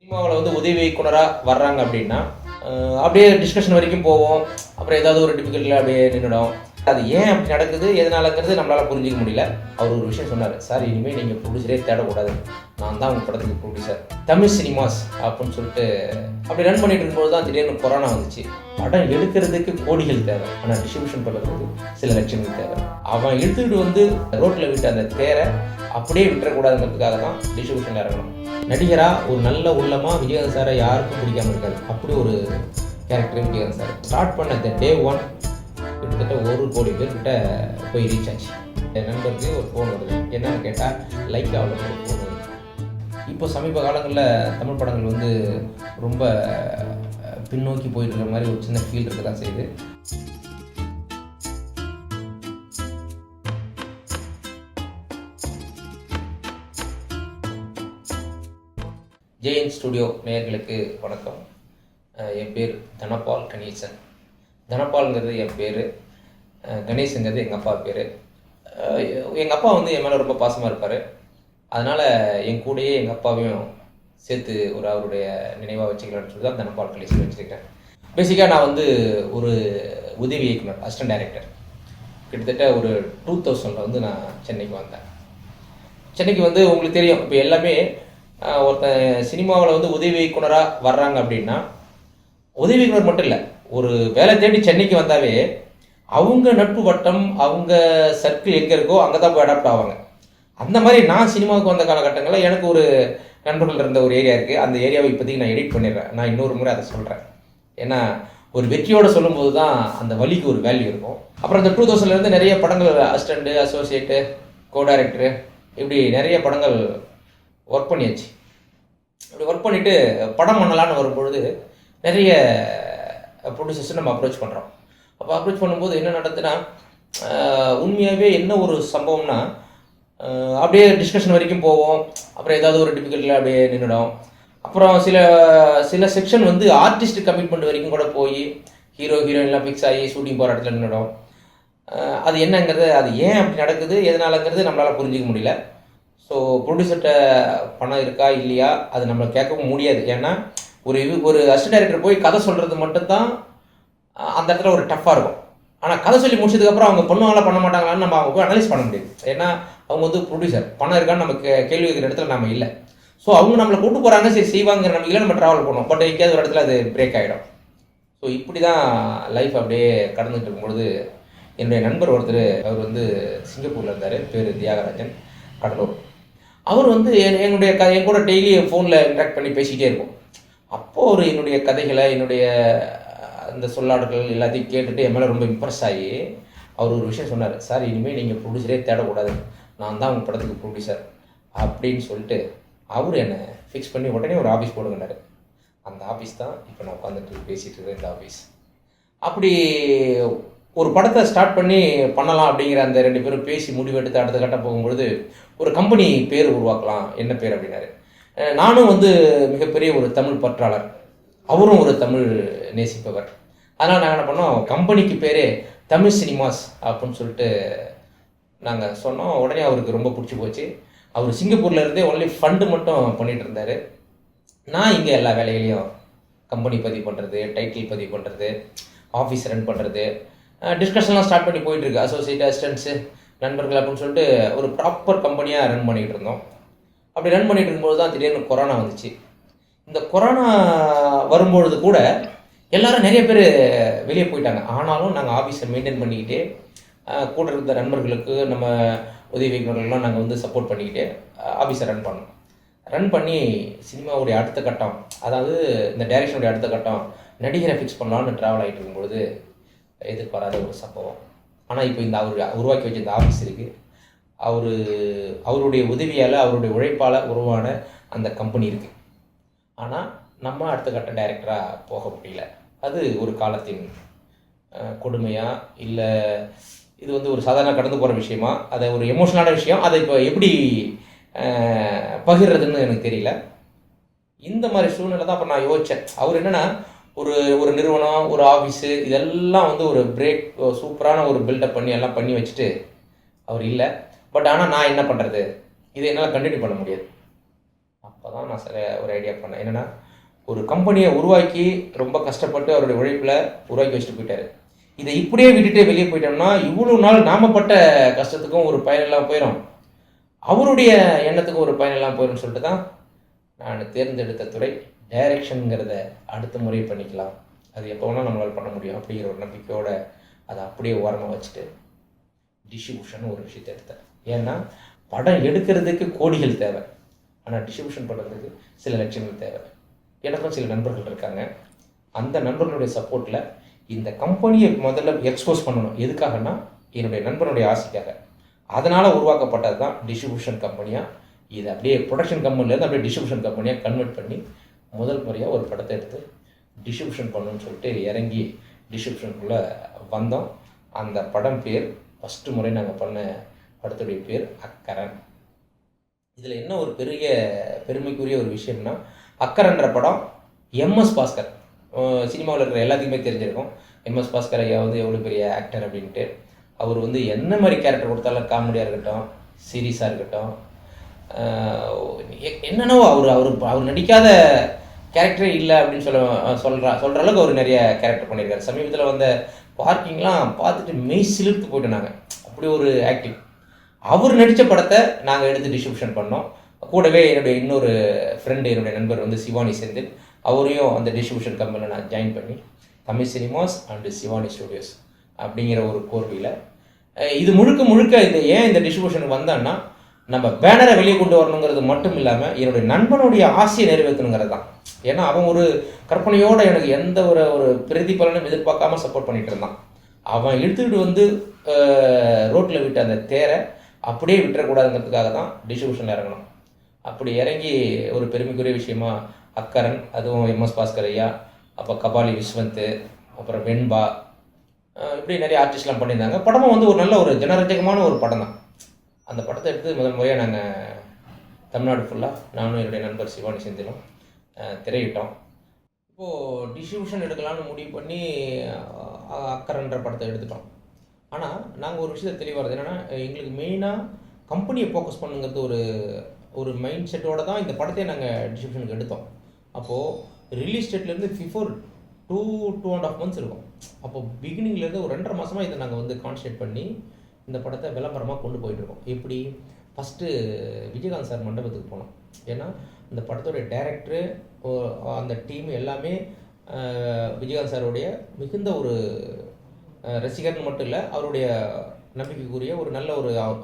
சினிமாவில் வந்து உதவி இயக்குனராக வர்றாங்க அப்படின்னா அப்படியே டிஸ்கஷன் வரைக்கும் போவோம். அப்புறம் ஏதாவது ஒரு டிஃபிகல்ட்டில் அப்படியே நின்றுடும். அது ஏன் அப்படி நடக்குது எதனாலங்கிறது நம்மளால் புரிஞ்சிக்க முடியல. அவர் ஒரு விஷயம் சொன்னார், சார் இனிமேல் நீங்கள் ப்ரொடியூசரே தேடக்கூடாது, நான் தான் உங்கள் படத்துக்கு ப்ரொடியூசர், தமிழ் சினிமாஸ் அப்படின்னு சொல்லிட்டு அப்படி ரன் பண்ணிட்டு இருக்கும்போது தான் திடீர்னு கொரோனா வந்துச்சு. படம் எடுக்கிறதுக்கு கோடிகள் தேவை, ஆனால் டிஸ்ட்ரிபியூஷன் பண்ணுறதுக்கு சில லட்சங்கள் தேவை. அவன் எடுத்துக்கிட்டு வந்து ரோட்டில் விட்டு அந்த தேரை அப்படியே விட்டுறக்கூடாதுங்கிறதுக்காக தான் டிஸ்ட்ரிபியூஷன் இறங்கணும். நடிகராக ஒரு நல்ல உள்ளமாக விஜயகாந்த் சாரை யாருக்கும் பிடிக்காம இருக்காது. அப்படி ஒரு கேரக்டர் விஜயகாந்த் சார். ஸ்டார்ட் பண்ண டே 1 கிட்டத்தட்ட 1 கோடி பேர்கிட்ட போய் ரீச் ஆச்சு. என் நண்பருக்கு ஒரு ஃபோன் வருது, என்னன்னு கேட்டால் லைக் அவ்வளோ ஒரு ஃபோன் வருது. இப்போ சமீப காலங்களில் தமிழ் படங்கள் வந்து ரொம்ப பின்னோக்கி போயிட்டு இருக்கிற மாதிரி ஒரு சின்ன ஃபீல் இருக்க தான் செய்யுது. ஜெயின் ஸ்டுடியோ நேயர்களுக்கு வணக்கம். என் பேர் தனபால் கணேசன். தனபால்ங்கிறது என் பேர், கணேசங்கிறது எங்கள் அப்பா பேர். எங்கள் அப்பா வந்து என் மேலே ரொம்ப பாசமாக இருப்பார். அதனால் என் கூடயே எங்கள் அப்பாவையும் சேர்த்து ஒரு அவருடைய நினைவாக வச்சுக்கலான்னு சொல்லி தான் தனபால் கணேசன் வச்சுருக்கேன். பேசிக்காக நான் வந்து ஒரு உதவி இயக்குனர், அசிஸ்டன்ட் டைரக்டர். கிட்டத்தட்ட ஒரு 2000 வந்து நான் சென்னைக்கு வந்தேன். சென்னைக்கு வந்து உங்களுக்கு தெரியும், இப்போ எல்லாமே ஒருத்தன் சினிமாவில் வந்து உதவி இயக்குனராக வர்றாங்க அப்படின்னா உதவி இயக்குனர் மட்டும் இல்லை, ஒரு வேலை தேடி சென்னைக்கு வந்தாவே அவங்க நட்பு வட்டம், அவங்க சர்க்கிள் எங்கே இருக்கோ அங்கே தான் போய் அடாப்ட் ஆவாங்க. அந்த மாதிரி நான் சினிமாவுக்கு வந்த காலகட்டங்களில் எனக்கு ஒரு நண்பர்கள் இருந்த ஒரு ஏரியா இருக்குது. அந்த ஏரியாவை இப்போதைக்கு நான் எடிட் பண்ணிடுறேன். நான் இன்னொரு முறை அதை சொல்கிறேன். ஏன்னா ஒரு வெற்றியோடு சொல்லும்போது தான் அந்த வலிக்கு ஒரு வேல்யூ இருக்கும். அப்புறம் இந்த 2000 நிறைய படங்கள் அசிஸ்டண்ட்டு, அசோசியேட்டு, கோ டைரக்டரு, இப்படி நிறைய படங்கள் ஒர்க் பண்ணியாச்சு. அப்படி ஒர்க் பண்ணிவிட்டு படம் பண்ணலான்னு வரும்பொழுது நிறைய ப்ரொடியூசர்ஸ் நம்ம அப்ரோச் பண்ணுறோம். அப்போ அப்ரோச் பண்ணும்போது என்ன நடந்துன்னா, உண்மையாகவே என்ன ஒரு சம்பவம்னா, அப்படியே டிஸ்கஷன் வரைக்கும் போவோம். அப்புறம் ஏதாவது ஒரு டிஃபிகல்ட்டில் அப்படியே நின்றுடும். அப்புறம் சில செக்ஷன் வந்து ஆர்டிஸ்ட் கமிட்மெண்ட் வரைக்கும் கூட போய் ஹீரோ ஹீரோயின்லாம் ஃபிக்ஸ் ஆகி ஷூட்டிங் போகிற இடத்துல நின்றுடும். அது என்னங்கிறது, அது ஏன் அப்படி நடக்குது எதனாலங்கிறது நம்மளால் புரிஞ்சிக்க முடியல. ஸோ ப்ரொடியூசர்கிட்ட பணம் இருக்கா இல்லையா அது நம்ம கேட்கவும் முடியாது. ஏன்னா ஒரு அசிஸ்டன்ட் டைரக்டர் போய் கதை சொல்கிறது மட்டும்தான் அந்த இடத்துல ஒரு டஃப்பாக இருக்கும். ஆனால் கதை சொல்லி முடிச்சதுக்கப்புறம் அவங்க பண்ணுவாங்களா பண்ண மாட்டாங்களான்னு நம்ம அவங்க போய் அனலைஸ் பண்ண முடியாது. ஏன்னா அவங்க வந்து ப்ரொடியூசர், பணம் இருக்கான்னு நமக்கு கேள்வி வைக்கிற இடத்துல நம்ம இல்லை. ஸோ அவங்க நம்மளை கூட்டு போகிறாங்க, சரி செய்வாங்கிற நம்பிக்கையில் நம்ம ட்ராவல் பண்ணுவோம். பட் எங்கேயாவது ஒரு இடத்துல அது பிரேக் ஆகிடும். ஸோ இப்படி தான் லைஃப் அப்படியே கடந்துகிட்டு இருக்கும்பொழுது என்னுடைய நண்பர் ஒருத்தர், அவர் வந்து சிங்கப்பூரில் இருந்தார், பேர் தியாகராஜன், கடலூர். அவர் வந்து என் கூட டெய்லி ஃபோனில் இன்ட்ராக்ட் பண்ணி பேசிக்கிட்டே இருக்கும். அப்போது அவர் என்னுடைய கதைகளை, என்னுடைய அந்த சொல்லாடல்கள் எல்லாத்தையும் கேட்டுட்டு என் மேலே ரொம்ப இம்ப்ரெஸ் ஆகி அவர் ஒரு விஷயம் சொன்னார், சார் இனிமேல் நீங்கள் ப்ரொடியூசரே தேடக்கூடாது, நான் தான் உங்கள் படத்துக்கு ப்ரொடியூசர் அப்படின்னு சொல்லிட்டு அவர் என்னை ஃபிக்ஸ் பண்ணி உடனே ஒரு ஆஃபீஸ் போடுங்கன்னாரு. அந்த ஆஃபீஸ் தான் இப்போ நான் உட்காந்துட்டு பேசிகிட்டு இருக்கேன், இந்த ஆஃபீஸ். அப்படி ஒரு படத்தை ஸ்டார்ட் பண்ணலாம் அப்படிங்கிற அந்த 2 பேரும் பேசி முடிவெடுத்து அடுத்த கட்டம் போகும்பொழுது ஒரு கம்பெனி பேர் உருவாக்கலாம், என்ன பேர் அப்படின்னாரு. நானும் வந்து மிகப்பெரிய ஒரு தமிழ் பற்றாளர், அவரும் ஒரு தமிழ் நேசிப்பவர். அதனால் நாங்கள் என்ன பண்ணோம், கம்பெனிக்கு பேரே தமிழ் சினிமாஸ் அப்படின்னு சொல்லிட்டு நாங்கள் சொன்னோம். உடனே அவருக்கு ரொம்ப பிடிச்சி போச்சு. அவர் சிங்கப்பூரில் இருந்தே ஒன்லி ஃபண்டு மட்டும் பண்ணிகிட்டு இருந்தார். நான் இங்கே எல்லா வேலைகளையும் கம்பெனி பதிவு பண்ணுறது, டைட்டில் பதிவு பண்ணுறது, ஆஃபீஸ் ரன் பண்ணுறது, டிஸ்கஷன்லாம் ஸ்டார்ட் பண்ணி போயிட்டுருக்கு. அசோசியேட், அசிஸ்டன்ட்ஸு, நண்பர்கள் அப்படின்னு சொல்லிட்டு ஒரு ப்ராப்பர் கம்பெனியாக ரன் பண்ணிகிட்டு இருந்தோம். அப்படி ரன் பண்ணிகிட்டு இருக்கும்போது தான் திடீர்னு கொரோனா வந்துச்சு. இந்த கொரோனா வரும்பொழுது கூட எல்லோரும் நிறைய பேர் வெளியே போயிட்டாங்க. ஆனாலும் நாங்கள் ஆஃபீஸை மெயின்டைன் பண்ணிக்கிட்டே கூட இருந்த நண்பர்களுக்கு, நம்ம உதவி இயக்குநர்கள்லாம் நாங்கள் வந்து சப்போர்ட் பண்ணிக்கிட்டே ஆஃபீஸை ரன் பண்ணோம். ரன் பண்ணி சினிமாவுடைய அடுத்த கட்டம், அதாவது இந்த டைரக்ஷனுடைய அடுத்த கட்டம், நடிகரை ஃபிக்ஸ் பண்ணலான்னு ட்ராவல் ஆகிட்டு இருக்கும்பொழுது எதிர்பாராத ஒரு சம்பவம். ஆனால் இப்போ இந்த அவர் உருவாக்கி வச்ச இந்த ஆஃபீஸ் இருக்குது, அவருடைய உதவியால், அவருடைய உழைப்பால் உருவான அந்த கம்பெனி இருக்குது. ஆனால் நம்ம அடுத்த கட்ட டைரக்டராக போக முடியல. அது ஒரு காலத்தின் கொடுமையா, இல்லை இது வந்து ஒரு சாதாரண கடந்து போகிற விஷயமா, அதை ஒரு எமோஷனலான விஷயம், அதை இப்போ எப்படி பகிர்றதுன்னு எனக்கு தெரியல. இந்த மாதிரி சூழ்நிலை தான் இப்போ நான் யோசித்தேன். அவர் என்னென்னா, ஒரு நிறுவனம், ஒரு ஆஃபீஸு, இதெல்லாம் வந்து ஒரு பிரேக் சூப்பரான ஒரு பில்டப் பண்ணி எல்லாம் பண்ணி வச்சுட்டு அவர் இல்லை. பட் ஆனால் நான் என்ன பண்ணுறது, இதை என்னால் கண்டினியூ பண்ண முடியாது. அப்போ தான் நான் ஒரு ஐடியா பண்ணேன். என்னென்னா, ஒரு கம்பெனியை உருவாக்கி ரொம்ப கஷ்டப்பட்டு அவருடைய உழைப்பில் உருவாக்கி வச்சுட்டு போயிட்டார். இதை இப்படியே விட்டுட்டு வெளியே போயிட்டோம்னா இவ்வளோ நாள் நாமப்பட்ட கஷ்டத்துக்கும் ஒரு பயனெல்லாம் போயிடும், அவருடைய எண்ணத்துக்கும் ஒரு பயனெல்லாம் போயிடும்னு சொல்லிட்டு தான் நான் தேர்ந்தெடுத்த துறை டைரக்ஷனுங்கிறத அடுத்த முறை பண்ணிக்கலாம், அது எப்போ வேணால் நம்மளால் பண்ண முடியும் அப்படிங்கிற ஒரு நம்பிக்கையோடு அதை அப்படியே ஓரமாக வச்சுட்டு டிஸ்ட்ரிபியூஷன் ஒரு விஷயத்தை எடுத்தேன். ஏன்னா படம் எடுக்கிறதுக்கு கோடிகள் தேவை, ஆனால் டிஸ்ட்ரிபியூஷன் பண்ணுறதுக்கு சில லட்சங்கள் தேவை. எனக்கும் சில நண்பர்கள் இருக்காங்க, அந்த நண்பர்களுடைய சப்போர்ட்டில் இந்த கம்பெனியை முதல்ல எக்ஸ்போஸ் பண்ணணும். எதுக்காகனா என்னுடைய நண்பனுடைய ஆசைக்காக. அதனால் உருவாக்கப்பட்டது தான் டிஸ்ட்ரிபியூஷன் கம்பெனியாக. இது அப்படியே ப்ரொடக்ஷன் கம்பெனிலேருந்து அப்படியே டிஸ்ட்ரிபியூஷன் கம்பெனியாக கன்வெர்ட் பண்ணி முதல் முறையாக ஒரு படத்தை எடுத்து டிஸ்ட்ரிபியூஷன் பண்ணணும்னு சொல்லிட்டு இறங்கி டிஸ்ட்ரிபியூஷனுக்குள்ளே வந்தோம். அந்த படம் பேர் ஃபஸ்ட்டு முறை நாங்கள் பண்ண படத்துடைய பேர் அக்கரன். இதில் என்ன ஒரு பெரிய பெருமைக்குரிய ஒரு விஷயம்னா, அக்கரன்ற படம் எம்எஸ் பாஸ்கர், சினிமாவில் இருக்கிற எல்லாத்துக்குமே தெரிஞ்சிருக்கும். எம்எஸ் பாஸ்கர் ஐயா வந்து எவ்வளோ பெரிய ஆக்டர் அப்படின்ட்டு. அவர் வந்து என்ன மாதிரி கேரக்டர் கொடுத்தாலும், காமெடியாக இருக்கட்டும், சீரியஸாக இருக்கட்டும், என்னென்னவோ அவர் நடிக்காத கேரக்டரே இல்லை அப்படின்னு சொல்கிற அளவுக்கு அவர் நிறைய கேரக்டர் பண்ணியிருக்காரு. சமீபத்தில் வந்த பார்க்கிங்லாம் பார்த்துட்டு மெய் சிலிர்த்து போயிட்டோம் நாங்கள், அப்படி ஒரு ஆக்டிங். அவர் நடித்த படத்தை நாங்கள் எடுத்து டிஸ்ட்ரிபியூஷன் பண்ணோம். கூடவே என்னுடைய இன்னொரு ஃப்ரெண்டு, என்னுடைய நண்பர் வந்து சிவானி செந்தில், அவரையும் அந்த டிஸ்ட்ரிபியூஷன் கம்பெனியில் நான் ஜாயின் பண்ணி Tamil cinemas and Shivani studios அப்படிங்கிற ஒரு கோர்வையில் இது முழுக்க இந்த டிஸ்ட்ரிபியூஷனுக்கு வந்தோன்னா நம்ம பேனரை வெளியே கொண்டு வரணுங்கிறது மட்டும் இல்லாமல் என்னுடைய நண்பனுடைய ஆசையை நிறைவேற்றணுங்கிறது தான். ஏன்னா அவன் ஒரு கற்பனையோடு எனக்கு எந்த ஒரு பிரதிபலனும் எதிர்பார்க்காம சப்போர்ட் பண்ணிகிட்டு இருந்தான். அவன் இழுத்துக்கிட்டு வந்து ரோட்டில் விட்டு அந்த தேரை அப்படியே விட்டுறக்கூடாதுங்கிறதுக்காக தான் டிஸ்ட்ரிபியூஷனில் இறங்கணும். அப்படி இறங்கி ஒரு பெருமைக்குரிய விஷயமா அக்கரன், அதுவும் எம்எஸ் பாஸ்கர் ஐயா, அப்போ கபாலி விஸ்வந்த், அப்புறம் வெண்பா, இப்படி நிறைய ஆர்டிஸ்ட்லாம் பண்ணியிருந்தாங்க. படமும் வந்து ஒரு நல்ல ஒரு ஜனரஞ்சகமான ஒரு படம் தான். அந்த படத்தை எடுத்து முதல் முறையாக நாங்கள் தமிழ்நாடு ஃபுல்லாக நானும் என்னுடைய நண்பர் சிவானி செந்திலும் திரையிட்டோம். இப்போது டிஸ்ட்ரிபியூஷன் எடுக்கலான்னு முடிவு பண்ணி அக்கரன்ற படத்தை எடுத்துட்டோம். ஆனால் நாங்கள் ஒரு விஷயத்தை தெளிவாகிறது என்னென்னா, எங்களுக்கு மெயினாக கம்பெனியை ஃபோக்கஸ் பண்ணுங்கிறது ஒரு மைண்ட் செட்டோடு தான் இந்த படத்தையே நாங்கள் டிஸ்ட்ரிபியூஷனுக்கு எடுத்தோம். அப்போது ரிலீஸ் டேட்லேருந்து பிஃபோர் 2.5 months இருக்கும். அப்போது பிகினிங்லேருந்து ஒரு 2.5 மாதமாக இதை நாங்கள் வந்து கான்சன்ட்ரேட் பண்ணி இந்த படத்தை விளம்பரமாக கொண்டு போயிட்டுருக்கோம். எப்படி ஃபஸ்ட்டு விஜயகாந்த் சார் மண்டபத்துக்கு போனோம். ஏன்னா இந்த படத்தோடைய டைரக்டரு, அந்த டீம் எல்லாமே விஜயகாந்த் சாருடைய மிகுந்த ஒரு ரசிகர்னு மட்டும் இல்லை, அவருடைய நம்பிக்கைக்குரிய ஒரு நல்ல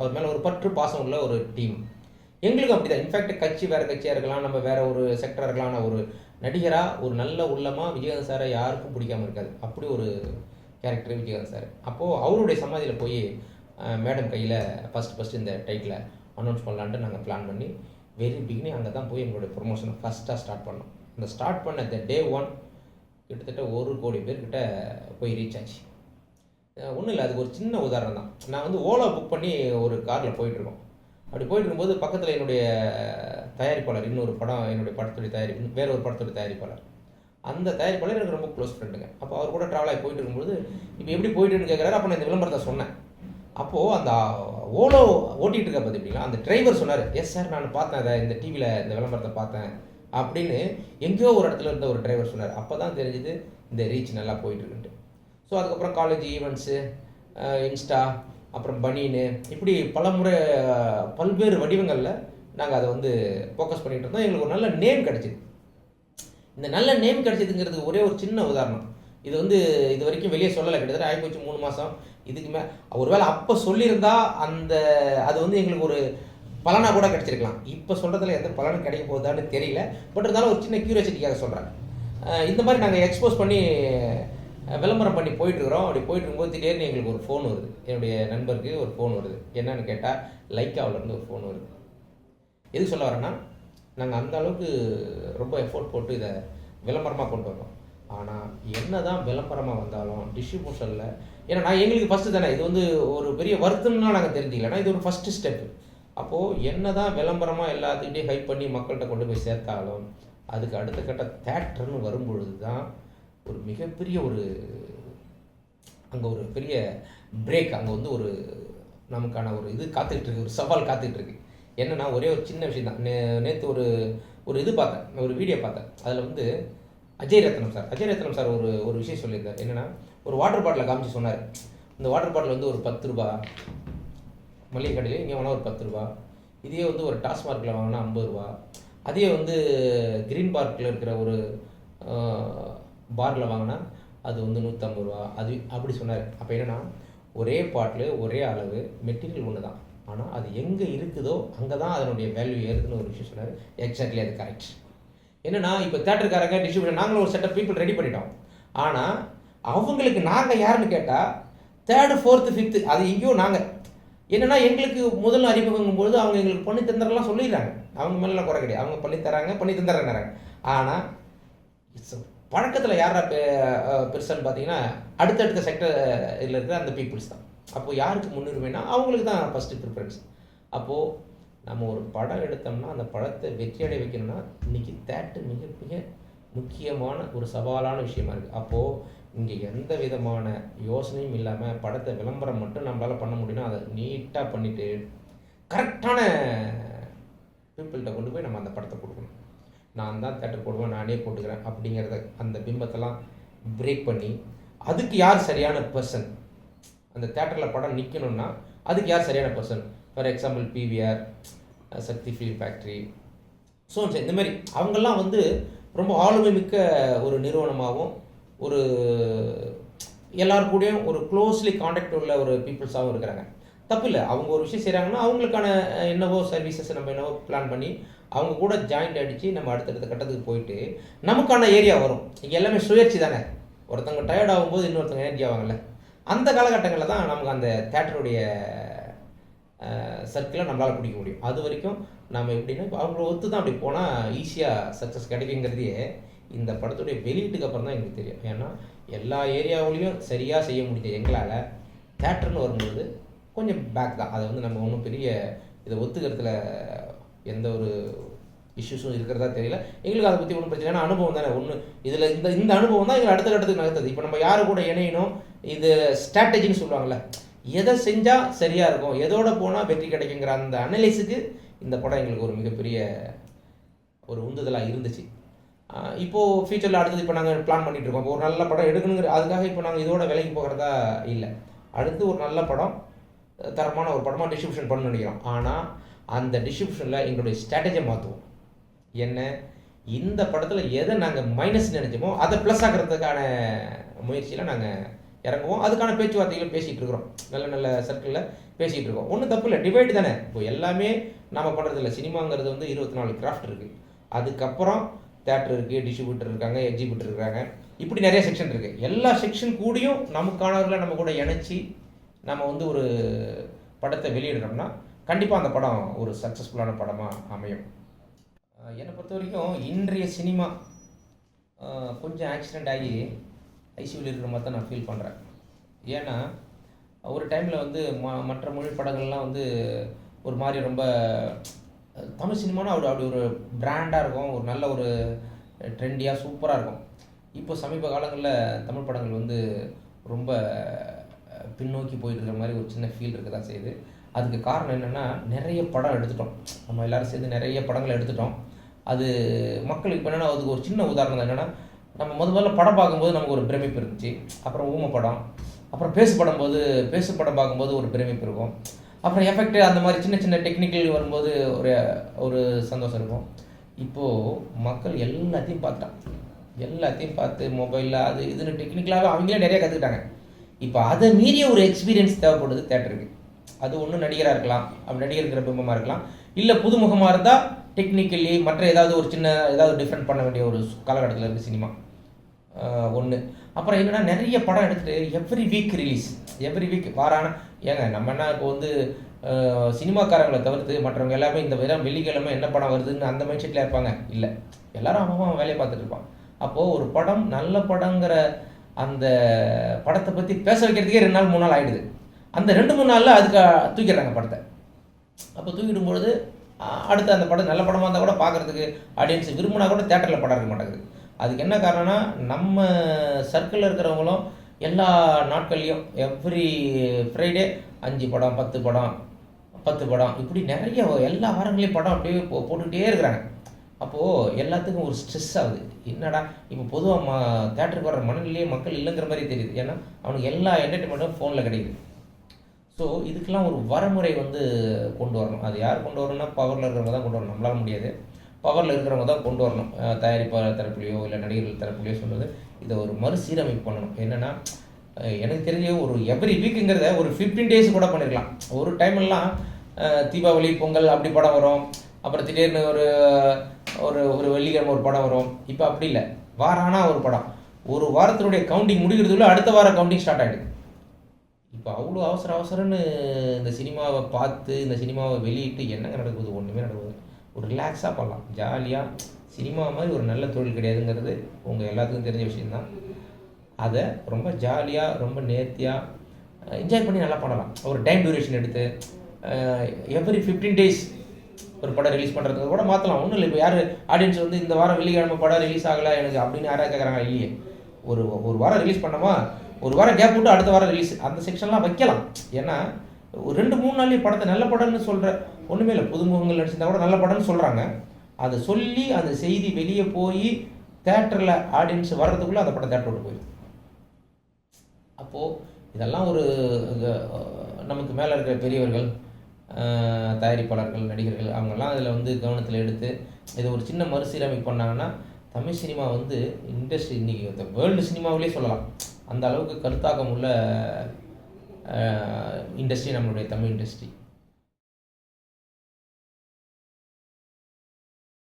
அவர் மேலே ஒரு பற்று பாசம் உள்ள ஒரு டீம். எங்களுக்கும் அப்படி தான். இன்ஃபேக்ட் கட்சி வேறு கட்சியாக இருக்கலாம், நம்ம வேறு ஒரு செக்டராக இருக்கலாம், ஆனால் ஒரு நடிகராக ஒரு நல்ல உள்ளமாக விஜயகாந்த் சாரை யாருக்கும் பிடிக்காமல் இருக்காது. அப்படி ஒரு கேரக்டர் விஜயகாந்த் சார். அப்போது அவருடைய சமாதியில் போய் மேடம் கையில் ஃபஸ்ட்டு இந்த டைட்டில் அனௌன்ஸ் பண்ணலான்ட்டு நாங்கள் பிளான் பண்ணி வெரி பிகினிங் அங்கே தான் போய் எங்களுடைய ப்ரொமோஷனை ஃபஸ்ட்டாக ஸ்டார்ட் பண்ணோம். அந்த ஸ்டார்ட் பண்ண டே 1 கிட்டத்தட்ட 1 கோடி பேர்கிட்ட போய் ரீச் ஆச்சு. ஒன்றும் இல்லை, அதுக்கு ஒரு சின்ன உதாரணம் தான். நான் வந்து ஓலா புக் பண்ணி ஒரு காரில் போயிட்டுருக்கோம். அப்படி போயிட்டு இருக்கும்போது பக்கத்தில் என்னுடைய தயாரிப்பாளர், இன்னொரு படம், என்னுடைய படத்துடைய தயாரிப்பு, வேற ஒரு படத்துடைய தயாரிப்பாளர், அந்த தயாரிப்பாளர் எனக்கு ரொம்ப க்ளோஸ் ஃப்ரெண்டுங்க. அப்போ அவர் கூட ட்ராவல் ஆகி போயிட்டு இருக்கும்போது இப்போ எப்படி போயிட்டுன்னு கேட்குறாரு. அப்போ நான் இந்த விளம்பரத்தை சொன்னேன். அப்போது அந்த ஓலோ ஓட்டிகிட்டு இருக்க பார்த்துக்கிட்டீங்களா, அந்த டிரைவர் சொன்னார், எஸ் சார் நான் பார்த்தேன், அதை இந்த டிவியில் இந்த விளம்பரத்தை பார்த்தேன் அப்படின்னு எங்கேயோ ஒரு இடத்துல இருந்த ஒரு டிரைவர் சொன்னார். அப்போ தான் தெரிஞ்சுது இந்த ரீச் நல்லா போயிட்டுருக்குன்ட்டு. ஸோ அதுக்கப்புறம் காலேஜ் ஈவெண்ட்ஸு, இன்ஸ்டா, அப்புறம் பனீனு, இப்படி பல்வேறு வடிவங்களில் நாங்கள் அதை வந்து ஃபோக்கஸ் பண்ணிகிட்டு இருந்தோம். எங்களுக்கு ஒரு நல்ல நேம் கிடச்சிது. இந்த நல்ல நேம் கிடச்சிதுங்கிறது ஒரே ஒரு சின்ன உதாரணம். இது வந்து இது வரைக்கும் வெளியே சொல்லலை, கிட்டத்தட்ட ஆகிப்போச்சு 3 மாதம். இதுக்குமே ஒருவேளை அப்போ சொல்லியிருந்தா அது வந்து எங்களுக்கு ஒரு பலனாக கூட கிடச்சிருக்கலாம். இப்போ சொல்கிறதுல எந்த பலனும் கிடைக்க போகுதான்னு தெரியல. பட் இருந்தாலும் ஒரு சின்ன க்யூரியாசிட்டிக்காக சொல்கிறேன். இந்த மாதிரி நாங்கள் எக்ஸ்போஸ் பண்ணி விளம்பரம் பண்ணி போயிட்டுருக்குறோம். அப்படி போயிட்டு இருக்கும்போது திடீர்னு எங்களுக்கு ஒரு ஃபோன் வருது. என்னுடைய நண்பருக்கு ஒரு ஃபோன் வருது. என்னன்னு கேட்டால் லைக்காவிலேருந்து ஒரு ஃபோன் வருது. எது சொல்ல வரேன்னா, நாங்கள் அந்த அளவுக்கு ரொம்ப எஃபோர்ட் போட்டு இதை விளம்பரமாக கொண்டு வரோம். ஆனால் என்ன தான் விளம்பரமாக வந்தாலும் டிஸ்ட்ரிபியூஷனில், ஏன்னா எங்களுக்கு ஃபஸ்ட்டு தானே இது வந்து ஒரு பெரிய வருத்தம்னா நாங்கள் தெரிஞ்சுக்கலன்னா இது ஒரு ஃபஸ்ட்டு ஸ்டெப்பு. அப்போது என்ன தான் விளம்பரமாக எல்லாத்துக்கிட்டையும் ஹைப் பண்ணி மக்கள்கிட்ட கொண்டு போய் சேர்த்தாலும் அதுக்கு அடுத்த கட்ட தேட்டர்னு வரும்பொழுது தான் ஒரு மிகப்பெரிய அங்கே ஒரு பெரிய பிரேக், அங்கே வந்து நமக்கான ஒரு இது காத்துக்கிட்டு இருக்கு, ஒரு சவால் காத்துக்கிட்டு இருக்கு. என்னன்னா ஒரே ஒரு சின்ன விஷயம் தான். நேற்று ஒரு ஒரு இது பார்த்தேன், ஒரு வீடியோ பார்த்தேன். அதில் வந்து அஜய் ரத்னம் சார் ஒரு ஒரு விஷயம் சொல்லியிருந்தார். என்னென்னா, ஒரு வாட்டர் பாட்டிலை காமிச்சு சொன்னார். இந்த வாட்டர் பாட்டில் வந்து ஒரு 10 ரூபா, மளிகை கடையில் இங்கே வாங்கினா ஒரு 10 ரூபா, இதே வந்து ஒரு டாஸ்மார்க்கில் வாங்கினா 50 ரூபா, அதே வந்து கிரீன் பார்க்கில் இருக்கிற ஒரு பாரில் வாங்கினா அது வந்து 150 ரூபா, அது அப்படி சொன்னார். அப்போ என்னென்னா, ஒரே பாட்டில் ஒரே அளவு, மெட்டீரியல் ஒன்று தான், ஆனால் அது எங்கே இருக்குதோ அங்கே தான் அதனுடைய வேல்யூ ஏறுதுன்னு ஒரு விஷயம் சொன்னார். எக்ஸாக்ட்லி அது கரெக்ட். என்னென்னா, இப்போ தேட்டருக்காரங்க டிஸ்ட்ரிபியூஷன் நாங்களும் ஒரு செட் ஆஃப் பீப்புள் ரெடி பண்ணிட்டோம். ஆனால் அவங்களுக்கு நாங்கள் யாருன்னு கேட்டால் 3rd 4th 5th அது எங்கேயோ நாங்கள் என்னென்னா, எங்களுக்கு முதல்ல அறிமுகங்கும்போது அவங்க எங்களுக்கு பண்ணி தந்துடலாம் சொல்லிடுறாங்க. அவங்க மேலாம் குறை கிடையாது, அவங்க பண்ணி தந்துடுறாங்க. ஆனால் பழக்கத்தில் யாரா பெருசான்னு பார்த்தீங்கன்னா, அடுத்தடுத்த செக்டர் இதில் இருக்கிற அந்த பீப்புள்ஸ் தான். அப்போது யாருக்கு முன்னுரிமைனா அவங்களுக்கு தான் ஃபஸ்ட்டு ப்ரிஃபரன்ஸ். அப்போது நம்ம ஒரு படம் எடுத்தோம்னா அந்த படத்தை வெற்றியடை வைக்கணும்னா இன்றைக்கி தேட்டர் மிக மிக முக்கியமான ஒரு சவாலான விஷயமா இருக்குது. அப்போது இங்கே எந்த விதமான யோசனையும் இல்லாமல் படத்தை விளம்பரம் மட்டும் நம்மளால் பண்ண முடியும்னா அதை நீட்டாக பண்ணிவிட்டு கரெக்டான பீப்புள்கிட்ட கொண்டு போய் நம்ம அந்த படத்தை கொடுக்கணும். நான் தான் தேட்டர் போடுவேன், நானே போட்டுக்கிறேன் அப்படிங்கிறத அந்த பிம்பத்தெல்லாம் பிரேக் பண்ணி அதுக்கு யார் சரியான பர்சன், அந்த தேட்டரில் படம் நிற்கணும்னா அதுக்கு யார் சரியான person. For example PVR, Sakthi film factory, இந்த மாதிரி அவங்கெல்லாம் வந்து ரொம்ப ஆளுமை மிக்க ஒரு நிறுவனமாகவும் ஒரு எல்லாருக்கூடையும் ஒரு க்ளோஸ்லி காண்டாக்ட் உள்ள ஒரு பீப்புள்ஸாகவும் இருக்கிறாங்க. தப்பு இல்லை, அவங்க ஒரு விஷயம் செய்கிறாங்கன்னா அவங்களுக்கான என்னவோ சர்வீசஸ் நம்ம என்னவோ பிளான் பண்ணி அவங்க கூட ஜாயிண்ட் அடித்து நம்ம அடுத்தடுத்த கட்டத்துக்கு போயிட்டு நமக்கான ஏரியா வரும். இங்கே எல்லாமே சுயற்சி தானே. ஒருத்தவங்க டயர்ட் ஆகும்போது இன்னொருத்தவங்க எனர்ஜி ஆவாங்கல்ல. அந்த காலகட்டங்களில் தான் நமக்கு அந்த தேட்டருடைய சர்க்கிளை நம்மளால் பிடிக்க முடியும். அது வரைக்கும் நம்ம எப்படின்னா இப்போ அவங்கள ஒத்து தான் அப்படி போனால் ஈஸியாக சக்ஸஸ் கிடைக்குங்கிறதையே இந்த படத்துடைய வெளியீட்டுக்கு அப்புறம் தான் எங்களுக்கு தெரியும். ஏன்னா எல்லா ஏரியாவிலையும் சரியாக செய்ய முடிஞ்ச எங்களால் தேட்டர்னு வரும்போது கொஞ்சம் பேக் தான். அதை வந்து நம்ம ஒன்றும் பெரிய இதை ஒத்துக்கிறதுல எந்த ஒரு இஷ்யூஸும் இருக்கிறதா தெரியல. எங்களுக்கு அதை பற்றி ஒன்றும் பிரச்சனை. ஏன்னா அனுபவம் தானே ஒன்று இதில் இந்த அனுபவம் தான் எங்களுக்கு அடுத்த கட்டத்துக்கு நகர்த்தது. இப்போ நம்ம யாரு கூட இணையணும், இது ஸ்ட்ராட்டஜின்னு சொல்லுவாங்கள்ல, எதை செஞ்சால் சரியாக இருக்கும், எதோட போனால் வெற்றி கிடைக்குங்கிற அந்த அனலைஸுக்கு இந்த படம் எங்களுக்கு ஒரு மிகப்பெரிய ஒரு உந்துதலாக இருந்துச்சு. இப்போது ஃபியூச்சரில் அடுத்தது இப்போ நாங்கள் பிளான் பண்ணிகிட்டு இருக்கோம். இப்போ ஒரு நல்ல படம் எடுக்கணுங்கிற அதுக்காக இப்போ நாங்கள் இதோட விலைக்கு போகிறதா இல்லை. அடுத்து ஒரு நல்ல படம், தரமான ஒரு படமாக டிஸ்ட்ரிபியூஷன் பண்ண நினைக்கிறோம். ஆனால் அந்த டிஸ்ட்ரிபியூஷனில் எங்களுடைய ஸ்ட்ராட்டஜியை மாற்றுவோம். என்ன, இந்த படத்தில் எதை நாங்கள் மைனஸ் நினைச்சோமோ அதை ப்ளஸ் ஆகிறதுக்கான முயற்சியில் நாங்கள் இறங்குவோம். அதுக்கான பேச்சுவார்த்தைகளும் பேசிகிட்டு இருக்கிறோம். நல்ல நல்ல சர்க்கிளில் பேசிகிட்டு இருக்கோம். ஒன்றும் தப்பு இல்லை, டிவைடு தானே. இப்போ எல்லாமே நம்ம பண்ணுறதில்ல. சினிமாங்கிறது வந்து 24 கிராஃப்ட் இருக்குது. அதுக்கப்புறம் தேட்டர் இருக்குது, டிஸ்ட்ரிபியூட்டர் இருக்காங்க, எக்ஸிபியூட்டர் இருக்காங்க, இப்படி நிறைய செக்ஷன் இருக்குது. எல்லா செக்ஷன் கூடியும் நமக்கானவர்களை நம்ம கூட இணைச்சி நம்ம வந்து ஒரு படத்தை வெளியிடுறோம்னா கண்டிப்பாக அந்த படம் ஒரு சக்ஸஸ்ஃபுல்லான படமாக அமையும். என்னை பொறுத்த வரைக்கும் இன்றைய சினிமா கொஞ்சம் ஆக்சிடெண்ட் ஆகி ஐசியூவில் இருக்கிற மாதிரி தான் நான் ஃபீல் பண்ணுறேன். ஏன்னா ஒரு டைமில் வந்து மற்ற மொழி படங்கள்லாம் வந்து ஒரு மாதிரி ரொம்ப தமிழ் சினிமானா அப்படி ஒரு பிராண்டாக இருக்கும், ஒரு நல்ல ஒரு ட்ரெண்டியாக சூப்பராக இருக்கும். இப்போ சமீப காலங்களில் தமிழ் படங்கள் வந்து ரொம்ப பின்னோக்கி போயிட்டு இருக்கிற மாதிரி ஒரு சின்ன ஃபீல் இருக்க தான் செய்யுது. அதுக்கு காரணம் என்னென்னா, நிறைய படம் எடுத்துட்டோம், நம்ம எல்லோரும் சேர்ந்து நிறைய படங்களை எடுத்துட்டோம். அது மக்களுக்கு இப்போ என்னென்னா, அதுக்கு ஒரு சின்ன உதாரணம் என்னென்னா, நம்ம முதல்ல படம் பார்க்கும்போது நமக்கு ஒரு பிரமிப்பு இருந்துச்சு. அப்புறம் ஊமை படம், அப்புறம் பேசு படம் பார்க்கும்போது ஒரு பிரமிப்பு இருக்கும். அப்புறம் எஃபெக்ட் அந்த மாதிரி சின்ன சின்ன டெக்னிக்கல் வரும்போது ஒரு சந்தோஷம் இருக்கும். இப்போது மக்கள் எல்லாத்தையும் பார்த்து மொபைலில் அது இதுன்னு டெக்னிக்கலாகவே அவங்களே நிறைய கற்றுக்கிட்டாங்க. இப்போ அதை மீறிய ஒரு எக்ஸ்பீரியன்ஸ் தேவைப்படுது தேட்டருக்கு. அது ஒன்று நடிகராக இருக்கலாம், அப்படி நடிகர் பிம்பமாக இருக்கலாம், இல்லை புதுமுகமாக இருந்தால் டெக்னிக்கலி மற்ற ஏதாவது ஒரு சின்ன ஏதாவது டிஃப்ரெண்ட் பண்ண வேண்டிய ஒரு காலகட்டத்தில் இருக்குது சினிமா ஒன்று. அப்புறம் என்னென்னா, நிறைய படம் எடுத்துகிட்டு every week release, every week வாரான ஏங்க நம்ம என்ன இப்போ வந்து சினிமாக்காரங்களை தவிர்த்து மற்றவங்க எல்லாமே இந்த வெள்ளிக்கிழமை என்ன படம் வருதுன்னு அந்த மைண்ட் செட்டில் இருப்பாங்க. இல்லை, எல்லாரும் அவன் வேலையை பார்த்துட்டு இருப்பான். அப்போது ஒரு படம் நல்ல படங்கிற அந்த படத்தை பற்றி பேச வைக்கிறதுக்கே 2 நாள் 3 நாள் ஆகிடுது. அந்த 2-3 நாளில் அதுக்கு தூக்கிடுறாங்க படத்தை. அப்போ தூக்கிடும்பொழுது அடுத்து அந்த படம் நல்ல படமாக இருந்தால் கூட பார்க்குறதுக்கு ஆடியன்ஸ் விரும்பினா கூட தேட்டரில் படம் இருக்க மாட்டேங்குது. அதுக்கு என்ன காரணம்னா, நம்ம சர்க்கிளில் இருக்கிறவங்களும் எல்லா நாட்கள்லையும் எவ்ரி ஃப்ரைடே 5 படம் 10 படம் 10 படம் இப்படி நிறைய எல்லா வாரங்களையும் படம் அப்படியே போட்டுக்கிட்டே இருக்கிறாங்க. அப்போது எல்லாத்துக்கும் ஒரு ஸ்ட்ரெஸ் ஆகுது. என்னடா இப்போ பொதுவாக தேட்டருக்கு வர மனநிலையே மக்கள் இல்லைங்கிற மாதிரி தெரியுது. ஏன்னா அவனுக்கு எல்லா என்டர்டைன்மெண்ட்டும் ஃபோனில் கிடைக்குது. ஸோ இதுக்கெல்லாம் ஒரு வரமுறை வந்து கொண்டு வரணும். அது யார் கொண்டு வரணும்னா பவரில் இருக்கிறவங்க தான் கொண்டு வரணும். நம்மளால முடியாது. பவரில் இருக்கிறவங்க தான் கொண்டு வரணும். தயாரிப்பாளர் தரப்புலையோ இல்லை நடிகர்கள் தரப்புலையோ சொல்வது இதை ஒரு மறுசீரமைப்பு பண்ணணும். என்னென்னா எனக்கு தெரிஞ்ச ஒரு எவ்ரி வீக்குங்கிறத ஒரு 15 டேஸ் கூட பண்ணிருக்கலாம். ஒரு டைம்லாம் தீபாவளி பொங்கல் அப்படி படம் வரும். அப்புறம் திடீர்னு ஒரு ஒரு ஒரு வெள்ளிக்கிழமை ஒரு படம் வரும். இப்போ அப்படி இல்லை, வாரானா ஒரு படம். ஒரு வாரத்தினுடைய கவுண்டிங் முடிக்கிறதுக்குள்ள அடுத்த வாரம் கவுண்டிங் ஸ்டார்ட் ஆகிடுது. இப்போ அவ்வளோ அவசரம்னு இந்த சினிமாவை பார்த்து இந்த சினிமாவை வெளியிட்டு என்னங்க நடக்குது? ஒன்றுமே நடக்குது. ஒரு ரிலாக்ஸாக பண்ணலாம், ஜாலியாக. சினிமா மாதிரி ஒரு நல்ல தொழில் கிடையாதுங்கிறது உங்கள் எல்லாத்துக்கும் தெரிஞ்ச விஷயந்தான். அதை ரொம்ப ஜாலியாக ரொம்ப நேர்த்தியாக என்ஜாய் பண்ணி நல்லா பண்ணலாம். ஒரு டைம் டியூரேஷன் எடுத்து எவ்ரி 15 டேஸ் ஒரு படம் ரிலீஸ் பண்ணுறதுக்கு கூட மாற்றலாம். ஒன்றும் இல்லை. இப்போ யார் ஆடியன்ஸ் வந்து இந்த வாரம் வெள்ளிக்கிழமை படம் ரிலீஸ் ஆகலை எனக்கு அப்படின்னு யாராவது கேட்குறாங்க? இல்லையே. ஒரு வாரம் ரிலீஸ் பண்ணோமா, ஒரு வாரம் கேப் விட்டு அடுத்த வாரம் ரிலீஸ், அந்த செக்ஷன்லாம் வைக்கலாம். ஏன்னா ஒரு 2-3 நாள்லேயே படத்தை நல்ல படம்னு சொல்கிற ஒன்றுமே இல்லை. புதுமுகங்கள் நடிச்சிருந்தா கூட நல்ல படம்னு சொல்கிறாங்க. அதை சொல்லி அந்த செய்தி வெளியே போய் தேட்டரில் ஆடியன்ஸ் வர்றதுக்குள்ளே அந்த படம் தேட்டர் விட்டு போயிடும். அப்போது இதெல்லாம் ஒரு நமக்கு மேலே இருக்கிற பெரியவர்கள், தயாரிப்பாளர்கள், நடிகர்கள் அவங்கெல்லாம் அதில் வந்து கவனத்தில் எடுத்து இதை ஒரு சின்ன மறுசீரமைப்பு பண்ணாங்கன்னா தமிழ் சினிமா வந்து இண்டஸ்ட்ரி இன்றைக்கி வேர்ல்டு சினிமாவிலே சொல்லலாம். அந்த அளவுக்கு கருத்தாக்கம் உள்ள இண்டஸ்ட்ரி நம்மளுடைய தமிழ் இண்டஸ்ட்ரி.